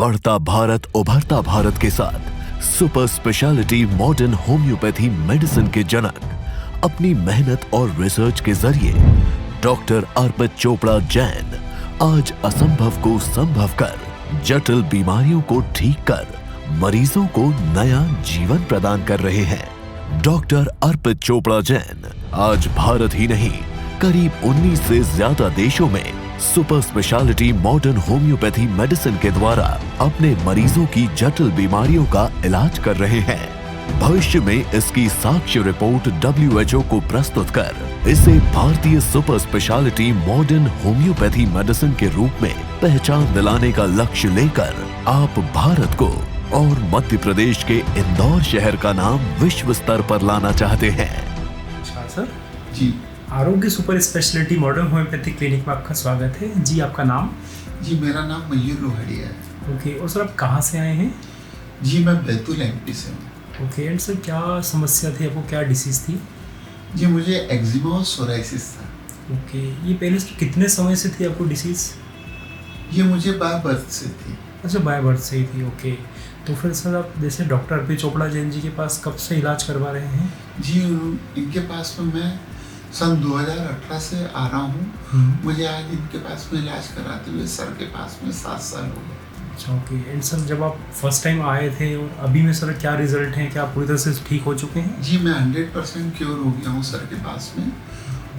बढ़ता भारत उभरता भारत के साथ super speciality modern homeopathy medicine के जनक अपनी मेहनत और रिसर्च के जरिए डॉक्टर अर्पित चोपड़ा जैन आज असंभव को संभव कर जटिल बीमारियों को ठीक कर मरीजों को नया जीवन प्रदान कर रहे हैं। डॉक्टर अर्पित चोपड़ा जैन आज भारत ही नहीं करीब 19 से ज्यादा देशों में super speciality modern homeopathy medicine के द्वारा अपने मरीजों की जटिल बीमारियों का इलाज कर रहे हैं। भविष्य में इसकी साक्ष्य रिपोर्ट WHO को प्रस्तुत कर इसे भारतीय super speciality modern homeopathy medicine के रूप में पहचान दिलाने का लक्ष्य लेकर आप भारत को और मध्य प्रदेश के इंदौर शहर का नाम विश्व स्तर पर लाना चाहते हैं। अच्छा सर जी, आरोग्य super speciality modern homeopathy clinic में आपका स्वागत है जी। आपका नाम? जी मेरा नाम मयूर लोहड़िया है। ओके, और सर आप कहाँ से आए हैं? जी मैं बैतूल MP से हूँ। ओके, एंड सर क्या समस्या थी आपको, क्या डिसीज़ थी? जी मुझे एक्जिमा और सोराइसिस था। ओके, ये पहले से कितने समय से थी आपको डिसीज़? ये मुझे बाय बर्थ से थी। अच्छा, बाय बर्थ से ही थी। ओके, तो फिर सर आप जैसे डॉक्टर अर्पित चोपड़ा जैन जी के पास कब से इलाज करवा रहे हैं? जी इनके पास में मैं सन 2018 से आ रहा हूँ। मुझे आज इनके पास में इलाज कराते हुए सर के पास में 7 साल हो गए। अच्छा, ओके, एंड सर जब आप फर्स्ट टाइम आए थे और अभी में सर क्या रिजल्ट हैं, क्या आप पूरी तरह से ठीक हो चुके हैं? जी मैं 100% क्योर हो गया हूँ सर के पास में,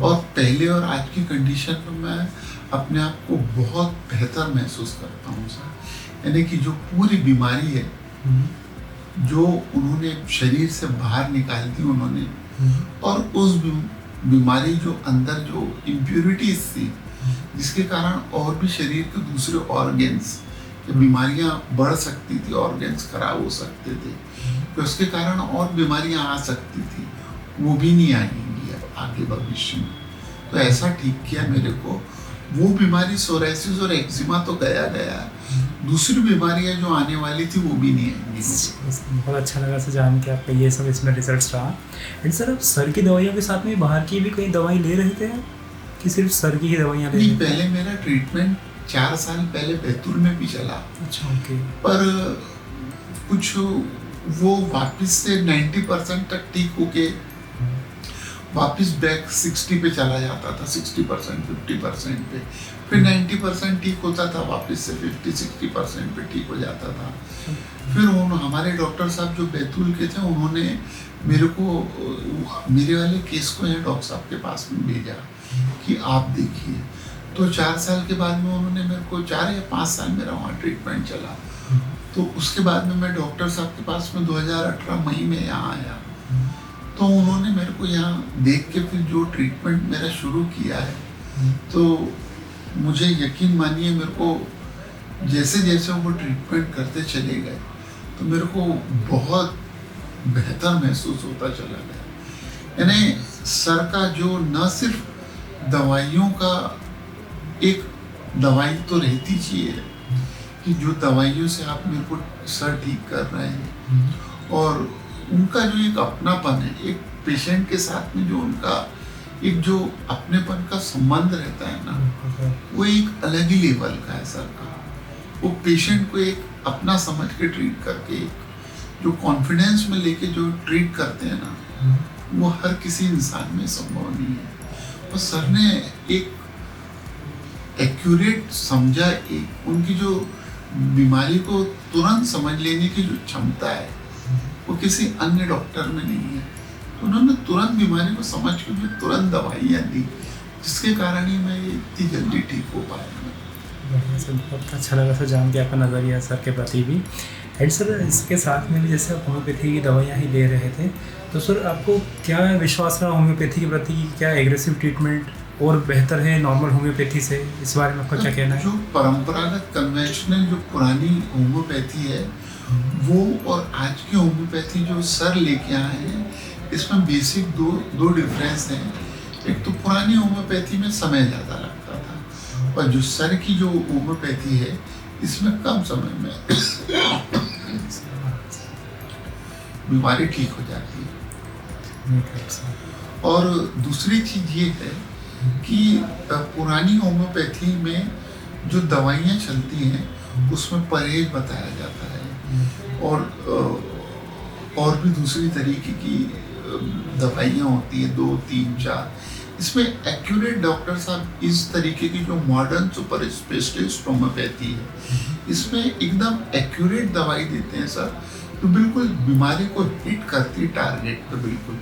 और पहले और आज की कंडीशन में मैं अपने आप को बहुत बेहतर महसूस करता हूँ सर। यानी कि जो पूरी बीमारी है जो उन्होंने शरीर से बाहर निकाल दी उन्होंने, और उस बीमारी जो अंदर जो इम्प्योरिटीज थी जिसके कारण और भी शरीर के दूसरे ऑर्गन्स बीमारियां बढ़ सकती थी, ऑर्गन्स खराब हो सकते थे, तो उसके कारण और बीमारियां आ सकती थी, वो भी नहीं आएंगी अब आगे भविष्य में। तो ऐसा ठीक किया मेरे को। वो बीमारी सोराइसिस और एक्जिमा तो गया, दूसरी बीमारियां जो आने वाली थी वो भी नहीं आएंगी। बहुत अच्छा लगा सर जान के आपका ये सब इसमें रिजल्ट्स रहा। एंड सर आप सर की दवाइयों के साथ में बाहर की भी कई दवाई ले रहे थे कि सिर्फ सर की ही दवाइयाँ ले रहे थे? पहले मेरा ट्रीटमेंट 4 साल पहले बैतूल में भी चला। अच्छा, ओके, पर कुछ वो वापस से 90% तक ठीक होके वापस बैक 60 पे चला जाता था, 60% 50% पे, फिर 90% ठीक होता था, वापस से 50-60% पे ठीक हो जाता था। फिर हमारे डॉक्टर साहब जो बैतूल के थे उन्होंने मेरे को मेरे वाले केस को यहाँ डॉक्टर साहब के पास में भेजा कि आप देखिए। तो 4 साल के बाद में उन्होंने मेरे को 4 या 5 साल मेरा वहाँ ट्रीटमेंट चला। तो उसके बाद में मैं डॉक्टर साहब के पास में 2018 मई में यहाँ आया। तो उन्होंने मेरे को यहाँ देख के फिर जो ट्रीटमेंट मेरा शुरू किया है, तो मुझे यकीन मानिए मेरे को जैसे जैसे वो ट्रीटमेंट करते चले गए तो मेरे को बहुत बेहतर महसूस होता चला गया। यानी सर का जो न सिर्फ दवाइयों का एक दवाई तो रहती चाहिए कि जो दवाइयों से आप मेरे को सर ठीक कर रहे हैं, और उनका जो एक अपनापन है, एक पेशेंट के साथ में जो उनका एक जो अपनेपन का संबंध रहता है ना, वो एक अलग ही लेवल का है सर का। वो पेशेंट को एक अपना समझ के ट्रीट करके, जो कॉन्फिडेंस में लेके जो ट्रीट करते हैं ना, वो हर किसी इंसान में संभव नहीं है। और सर ने एक एक्यूरेट समझा, एक उनकी जो बीमारी को तुरंत समझ लेने की जो क्षमता है वो किसी अन्य डॉक्टर में नहीं है। तो उन्होंने तुरंत बीमारी को समझ के मुझे तुरंत दवाइयाँ दी, जिसके कारण ही मैं इतनी जल्दी ठीक हो पाया। सर बहुत अच्छा लगा सर जान के आपका नज़रिया सर के प्रति भी। एंड सर इसके साथ में भी जैसे आप होम्योपैथी की दवाइयाँ ही ले रहे थे, तो सर आपको क्या विश्वास रहा होम्योपैथी के प्रति कि क्या एग्रेसिव ट्रीटमेंट और बेहतर है नॉर्मल होम्योपैथी से? इस बारे में आपका क्या कहना है? जो परंपरागत कन्वेंशनल जो पुरानी होम्योपैथी है वो और आज की होम्योपैथी जो सर लेके आए हैं, इसमें बेसिक दो डिफरेंस हैं। एक तो पुरानी होम्योपैथी में समय ज़्यादा लगता था, और जो सर की जो होम्योपैथी है इसमें कम समय में बीमारी ठीक हो जाती है। और दूसरी चीज़ ये है कि पुरानी होम्योपैथी में जो दवाइयाँ चलती हैं उसमें परहेज बताया जाता है और भी दूसरी तरीके की दवाइयाँ होती हैं, 2, 3, 4। इसमें एक्यूरेट डॉक्टर साहब इस तरीके की जो मॉडर्न सुपर स्पेशलिस्ट होम्योपैथी है, इसमें एकदम एक्यूरेट दवाई देते हैं सर, तो बिल्कुल बीमारी को हिट करती टारगेट पे बिल्कुल,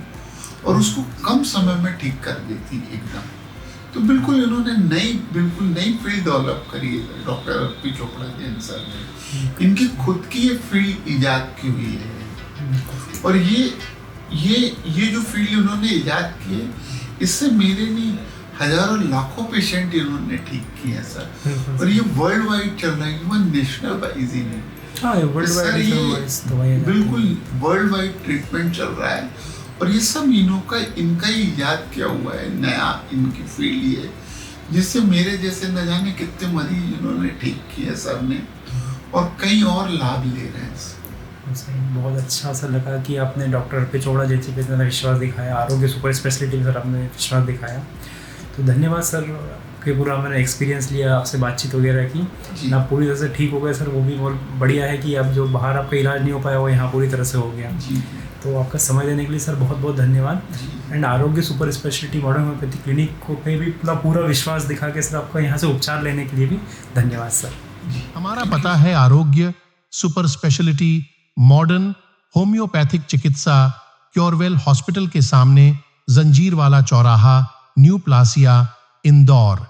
और उसको कम समय में ठीक कर देती एकदम। तो बिल्कुल इन्होंने बिल्कुल नई फील्ड डेवलप करी है doctor RP. Chopra Jain sir ने। इनकी खुद की ये फील्ड इजाद की हुई है, और ये जो फील्ड उन्होंने इजाद की है, इससे मेरे नहीं हजारों लाखों पेशेंट इन्होंने ठीक किए हैं सर, और ये वर्ल्ड वाइड चल रहा है, इवन नेशनल वाइज ही नहीं। सर ये बिल्कुल वर्ल्ड वाइड ट्रीटमेंट चल रहा है, और ये सब इनका ही इजाद किया हुआ है, नया इनकी फील्ड ही है, जिससे मेरे जैसे न जाने कितने मरीज इन्होंने ठीक किए सर ने, और कई और लाभ ले रहे हैं। बहुत अच्छा सा लगा कि आपने डॉक्टर आर.पी. चोपड़ा जैसे पे इतना विश्वास दिखाया, आरोग्य सुपर स्पेशलिटी में सर आपने विश्वास दिखाया। तो धन्यवाद सर कि पूरा मैंने एक्सपीरियंस लिया, आपसे बातचीत वगैरह की ना, पूरी तरह से ठीक हो गए सर। वो भी बहुत बढ़िया है कि अब जो बाहर आपका इलाज नहीं हो पाया वो यहाँ पूरी तरह से हो गया। तो आपका समय देने के लिए सर बहुत बहुत धन्यवाद। एंड आरोग्य super speciality modern homeopathy clinic को पे भी पूरा विश्वास दिखा के सर आपका यहाँ से उपचार लेने के लिए भी धन्यवाद सर। हमारा पता है आरोग्य सुपर स्पेशलिटी मॉडर्न होम्योपैथिक चिकित्सा क्योरवेल हॉस्पिटल के सामने, जंजीरवाला चौराहा, न्यू प्लासिया, इंदौर।